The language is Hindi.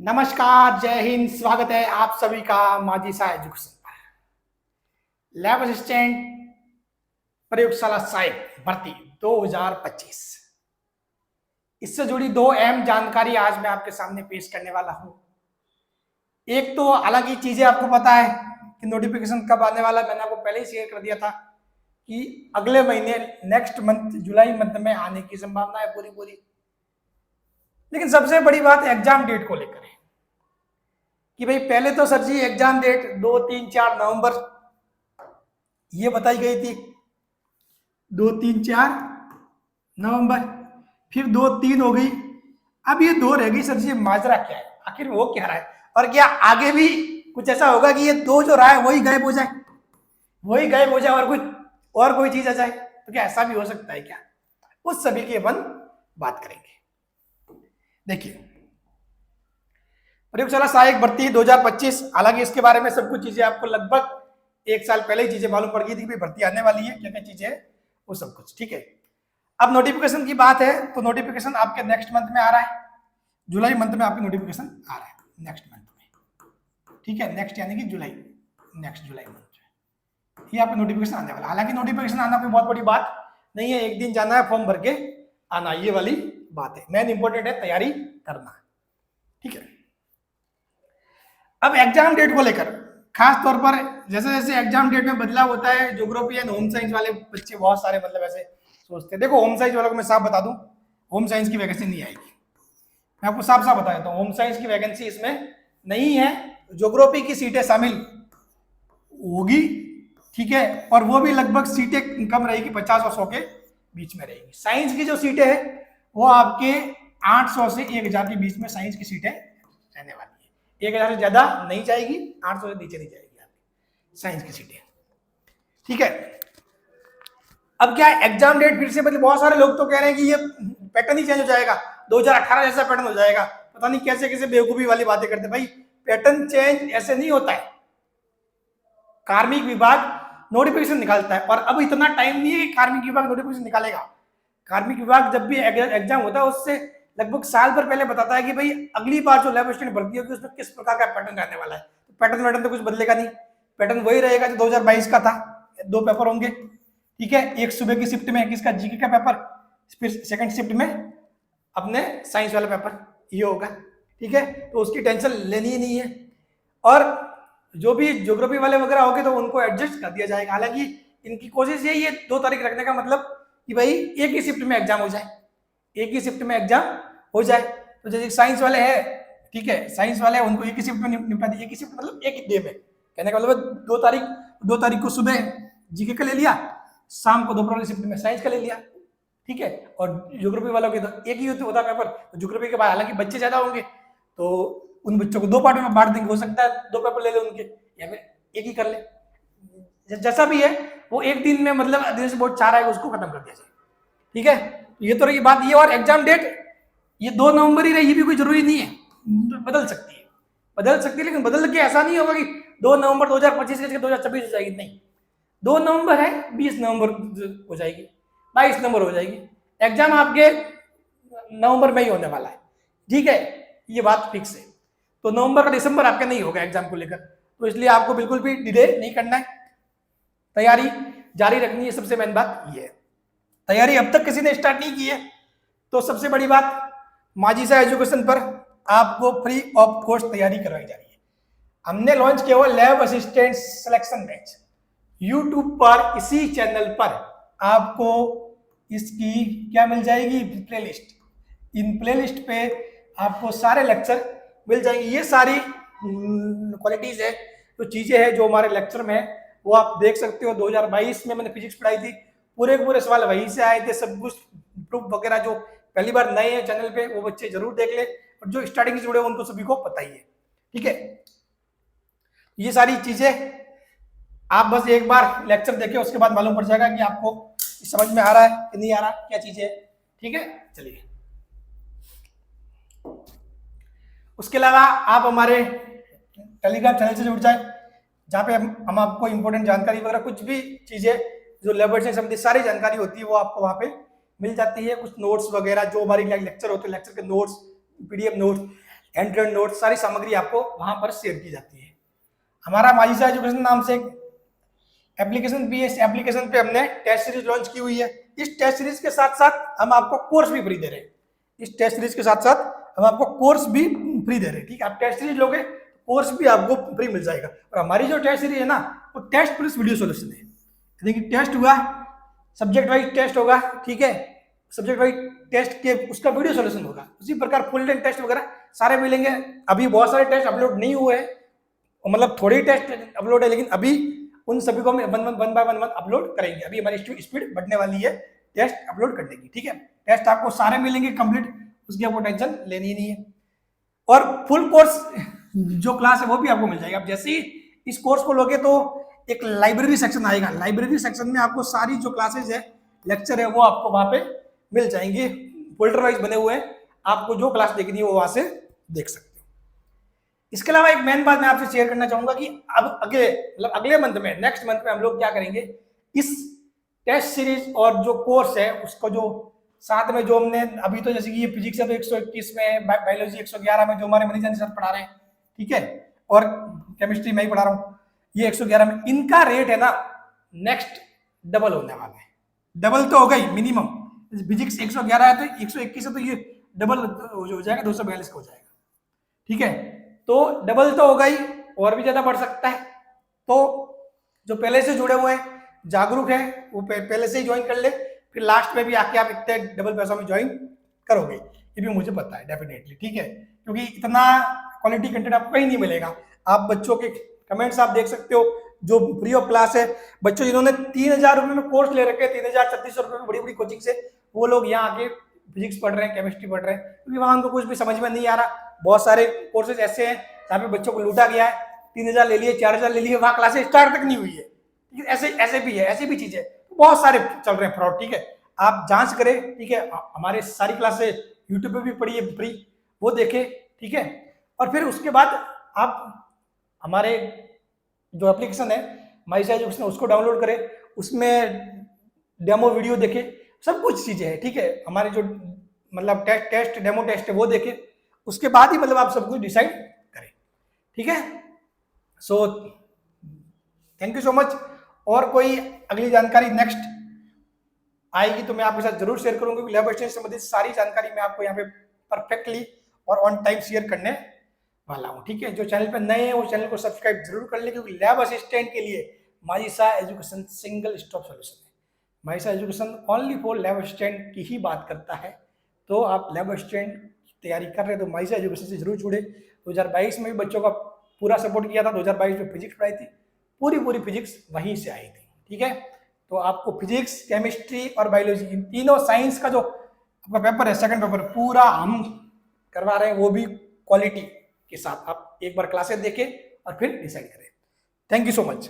नमस्कार, जय हिंद। स्वागत है आप सभी का माजी सा एजुकेशन पर। लैब असिस्टेंट प्रयोगशाला सहायक भर्ती 2025, इससे जुड़ी दो अहम जानकारी आज मैं आपके सामने पेश करने वाला हूं। एक तो हालांकि चीजें आपको पता है कि नोटिफिकेशन कब आने वाला, मैंने आपको पहले ही शेयर कर दिया था कि अगले महीने नेक्स्ट मंथ जुलाई मंथ में आने की संभावना है पूरी। लेकिन सबसे बड़ी बात एग्जाम डेट को लेकर है कि भाई पहले तो सर जी एग्जाम डेट 2, 3, 4 नवंबर ये बताई गई थी। 2, 3, 4 नवंबर, फिर 2, 3 हो गई, अब ये 2 रह गई। सर जी माजरा क्या है, आखिर वो क्या रहा है? और क्या आगे भी कुछ ऐसा होगा कि ये 2 जो रहा है वही गायब हो जाए, और कोई चीज आ जाए? तो क्या ऐसा भी हो सकता है क्या? उस सभी की अपन बात करेंगे। देखिए, प्रयोगशाला सहायक भर्ती 2025, हालांकि इसके बारे में सब कुछ चीजें आपको लगभग 1 साल पहले ही चीजें मालूम पड़ गई थी कि भर्ती आने वाली है, क्या क्या चीजें है वो सब कुछ, ठीक है। अब नोटिफिकेशन की बात है तो नोटिफिकेशन आपके नेक्स्ट मंथ में आ रहा है, जुलाई मंथ में आपकी नोटिफिकेशन आ रहा है, नेक्स्ट मंथ में, ठीक है। नेक्स्ट यानी कि जुलाई, नेक्स्ट जुलाई मंथ ये आपका नोटिफिकेशन आने वाला। हालांकि नोटिफिकेशन आना कोई बहुत बड़ी बात नहीं है, एक दिन जाना है, फॉर्म भर के आना, ये वाली बात है। मेन इंपॉर्टेंट है तैयारी करना, ठीक है। अब एग्जाम डेट को लेकर खास तौर पर जैसे जैसे एग्जाम डेट में बदलाव होता है, ज्योग्राफी एंड होम साइंस वाले बच्चे बहुत सारे मतलब ऐसे सोचते हैं। देखो, होम साइंस वालों को मैं साफ बता दूं, होम साइंस की वैकेंसी नहीं आएगी। मैं आपको साफ साफ बता देता हूं, होम साइंस की वैकेंसी इसमें नहीं है। ज्योग्राफी की सीटें शामिल होगी, ठीक है, और वो भी लगभग सीटें कम रहेगी, 50 और 100 के बीच में रहेगी। साइंस की जो सीटें है वो आपके 800 से 1000 के बीच में साइंस की सीटें रहने वाली है। 1000 से ज्यादा नहीं जाएगी, 800 से नीचे नहीं जाएगी आपकी साइंस की सीटें, ठीक है। अब क्या एग्जाम डेट फिर से मतलब बहुत सारे लोग तो कह रहे हैं कि ये पैटर्न ही चेंज हो जाएगा, 2018 जैसा पैटर्न हो जाएगा। पता नहीं कैसे कैसे बेवकूफी वाली बातें करते। भाई पैटर्न चेंज ऐसे नहीं होता है, कार्मिक विभाग नोटिफिकेशन निकालता है, और अब इतना टाइम नहीं है कि कार्मिक विभाग नोटिफिकेशन निकालेगा। कार्मिक विभाग जब भी एग्जाम होता है उससे लगभग साल भर पहले बताता है कि भाई अगली बार जो लैब असिस्टेंट भर्ती होगी उसमें किस प्रकार का पैटर्न रहने वाला है। तो पैटर्न तो कुछ बदलेगा नहीं, पैटर्न वही रहेगा जो 2022 का था। 2 पेपर होंगे, ठीक है। एक सुबह की शिफ्ट में किसका, जीके का पेपर, फिर सेकंड शिफ्ट में अपने साइंस वाला पेपर ये होगा, ठीक है। तो उसकी टेंशन लेनी ही नहीं है। और जो भी ज्योग्राफी वाले वगैरह होंगे तो उनको एडजस्ट कर दिया जाएगा। हालांकि इनकी कोशिश यही है 2 तारीख रखने का, मतलब कि भाई एक ही शिफ्ट में एग्जाम हो जाए, एक ही शिफ्ट में एग्जाम हो जाए। तो जैसे साइंस वाले हैं, ठीक है, साइंस वाले हैं, उनको एक ही शिफ्ट में निपटा दिया। एक ही शिफ्ट मतलब एक ही डे में, कहने का मतलब 2 तारीख को सुबह जीके का ले लिया, शाम को दोपहर वाली शिफ्ट में साइंस का ले लिया, ठीक है। और ज्योग्राफी वालों के तो एक ही होता पेपर। तो ज्योग्राफी के बाद हालांकि बच्चे ज्यादा होंगे तो उन बच्चों को 2 पार्ट में बांट देंगे, हो सकता है 2 पेपर ले ले उनके, या फिर एक ही कर ले, जैसा भी है वो एक दिन में, मतलब दिन से बहुत 4 आएगा उसको खत्म कर दिया जाए, ठीक है। ये तो रही बात ये। और एग्जाम डेट ये 2 नवंबर ही रही, ये भी कोई जरूरी नहीं है, बदल सकती है, लेकिन बदल के ऐसा नहीं होगा कि 2 नवंबर 2025 के 2026 हो जाएगी, नहीं। 2 नवंबर है, 20 नवंबर हो जाएगी, 22 नवंबर हो जाएगी। एग्जाम आपके नवंबर में ही होने वाला है, ठीक है, ये बात फिक्स है। तो नवंबर का दिसंबर आपका नहीं होगा एग्जाम को लेकर, तो इसलिए आपको बिल्कुल भी डिले नहीं करना है, तैयारी जारी रखनी है। सबसे मेन बात ये है, तैयारी अब तक किसी ने स्टार्ट नहीं की है तो सबसे बड़ी बात, माजी सा एजुकेशन पर आपको फ्री ऑफ कॉस्ट तैयारी करवाई जा रही है। हमने लॉन्च किया हुआ lab assistant selection batch YouTube पर, इसी चैनल पर आपको इसकी क्या मिल जाएगी, प्लेलिस्ट। इन प्लेलिस्ट पे आपको सारे लेक्चर मिल जाएंगे। ये सारी क्वालिटीज है, जो चीजें हैं जो हमारे लेक्चर में है वो आप देख सकते हो। 2022 में मैंने फिजिक्स पढ़ाई थी, पूरे सवाल वहीं से आए थे, सब कुछ प्रूफ वगैरह। जो पहली बार नए हैं चैनल पे वो बच्चे जरूर देख ले, और जो स्टार्टिंग से जुड़े उनको सभी को पता ही है, ठीक है। ये सारी चीजें आप बस एक बार लेक्चर देखें, उसके बाद मालूम पड़ जाएगा कि आपको समझ में आ रहा है कि नहीं आ रहा, क्या चीजें है, ठीक है। चलिए, उसके अलावा आप हमारे टेलीग्राम चैनल से जुड़ जाए, जहाँ पे हम आपको इंपॉर्टेंट जानकारी वगैरह कुछ भी चीजें जो लेबर से संबंधित सारी जानकारी होती है वो आपको वहाँ पे मिल जाती है। कुछ नोट्स वगैरह जो हमारी लेक्चर होते हैं, लेक्चर के notes, PDF notes, hand written note, सारी सामग्री आपको वहां पर शेयर की जाती है। हमारा माजिसा एजुकेशन नाम से एप्लीकेशन भी है, इस एप्लीकेशन पे हमने टेस्ट सीरीज लॉन्च की हुई है। इस टेस्ट सीरीज के साथ साथ हम आपको कोर्स भी फ्री दे रहे हैं। इस टेस्ट सीरीज के साथ साथ हम आपको कोर्स भी फ्री दे रहे हैं। ठीक है, आप टेस्ट सीरीज लोगे कोर्स भी आपको फ्री मिल जाएगा। और हमारी जो टेस्ट सीरीज है ना, वो टेस्ट प्लस वीडियो सोल्यूशन है। देखिए टेस्ट हुआ, सब्जेक्ट वाइज टेस्ट होगा, ठीक है, सब्जेक्ट वाइज टेस्ट के उसका वीडियो सोल्यूशन होगा। उसी प्रकार फुल लेंथ टेस्ट वगैरह सारे मिलेंगे। अभी बहुत सारे टेस्ट अपलोड नहीं हुए हैं, मतलब थोड़े ही टेस्ट अपलोड है, लेकिन अभी उन सभी को हम वन बाय वन अपलोड करेंगे। अभी हमारी स्पीड बढ़ने वाली है टेस्ट अपलोड करने की। ठीक है, टेस्ट आपको सारे मिलेंगे कंप्लीट, उसकी आपको टेंशन लेनी ही नहीं है। और फुल कोर्स जो क्लास है वो भी आपको मिल जाएगा। आप जैसे ही इस कोर्स को लोगे तो एक लाइब्रेरी सेक्शन आएगा। लाइब्रेरी सेक्शन में आपको सारी जो क्लासेज है, लेक्चर है, वो आपको वहां पे मिल जाएंगे, फोल्डर वाइज बने हुए हैं। आपको जो क्लास देखनी है वो वहां से देख सकते हो। इसके अलावा एक मेन बात मैं आपसे शेयर करना चाहूंगा कि अब अगले मंथ में, नेक्स्ट मंथ में हम लोग क्या करेंगे, इस टेस्ट सीरीज और जो कोर्स है उसको जो साथ में जो हमने अभी तो जैसे कि ये फिजिक्स है तो 121 में, बायोलॉजी 111 में जो हमारे मनीजन सर पढ़ा रहे हैं, ठीक है, और केमिस्ट्री में ही पढ़ा रहा हूँ, ये 111 में, इनका रेट है ना नेक्स्ट डबल होने वाला है। डबल तो हो गई मिनिमम, फिजिक्स 111 है तो 121 है तो ये डबल हो जाएगा, 242 का हो जाएगा। ठीक है, तो डबल तो हो गई, और भी ज्यादा बढ़ सकता है। तो जो पहले से जुड़े हुए हैं, जागरूक है, वो पहले से ही ज्वाइन कर ले, फिर लास्ट में भी आके आप इतने डबल पैसों में ज्वाइन करोगे, ये भी मुझे पता है डेफिनेटली। ठीक है, क्योंकि इतना क्वालिटी कंटेंट आपको कहीं नहीं मिलेगा। आप बच्चों के कमेंट्स आप देख सकते हो, जो फ्री ऑफ क्लास है, बच्चों जिन्होंने 3000 रुपए में कोर्स ले रखे, 3000-3600 रुपए में बड़ी बड़ी कोचिंग से, वो लोग यहाँ आके फिजिक्स पढ़ रहे हैं, केमिस्ट्री पढ़ रहे हैं, क्योंकि वहां उनको कुछ भी समझ में नहीं आ रहा। बहुत सारे कोर्सेज ऐसे हैं जहाँ पे बच्चों को लूटा गया है, 3000 ले लिए, 4000 ले लिए, वहां क्लासेस स्टार्ट तक नहीं हुई है। ऐसे भी है, ऐसी भी चीजें बहुत सारे चल रहे हैं फ्रॉड। ठीक है, आप जांच करें। ठीक है, हमारे सारी क्लासेस यूट्यूब पे भी पढ़ी है फ्री, वो देखें। ठीक है, और फिर उसके बाद आप हमारे जो एप्लीकेशन है माइसा एजुकेशन, उसको डाउनलोड करें, उसमें डेमो वीडियो देखें, सब कुछ चीजें हैं। ठीक है, हमारे जो मतलब टेस्ट डेमो टेस्ट है वो देखें, उसके बाद ही मतलब आप सब कुछ डिसाइड करें। ठीक है, so thank you so much. और कोई अगली जानकारी नेक्स्ट आएगी तो मैं आपके साथ जरूर शेयर करूंगा, क्योंकि लैब असिस्टेंट से संबंधित सारी जानकारी मैं आपको यहाँ पे परफेक्टली और ऑन टाइम शेयर करने वाला हूँ। ठीक है, जो चैनल पर नए हैं वो चैनल को सब्सक्राइब जरूर कर ले, क्योंकि लैब असिस्टेंट के लिए Majisa education single stop solution है। Majisa education only for lab assistant की ही बात करता है। तो आप लैब असिस्टेंट तैयारी कर रहे हैं तो माजिसा एजुकेशन से जरूर जुड़े। 2022 में भी बच्चों का पूरा सपोर्ट किया था। 2022 में फिजिक्स पढ़ाई थी, पूरी फिजिक्स वहीं से आई थी। ठीक है, तो आपको फिजिक्स, केमिस्ट्री और बायोलॉजी, इन तीनों साइंस का जो आपका पेपर है, सेकंड पेपर, पूरा हम करवा रहे हैं, वो भी क्वालिटी के साथ। आप एक बार क्लासेस देखें और फिर डिसाइड करें। Thank you so much.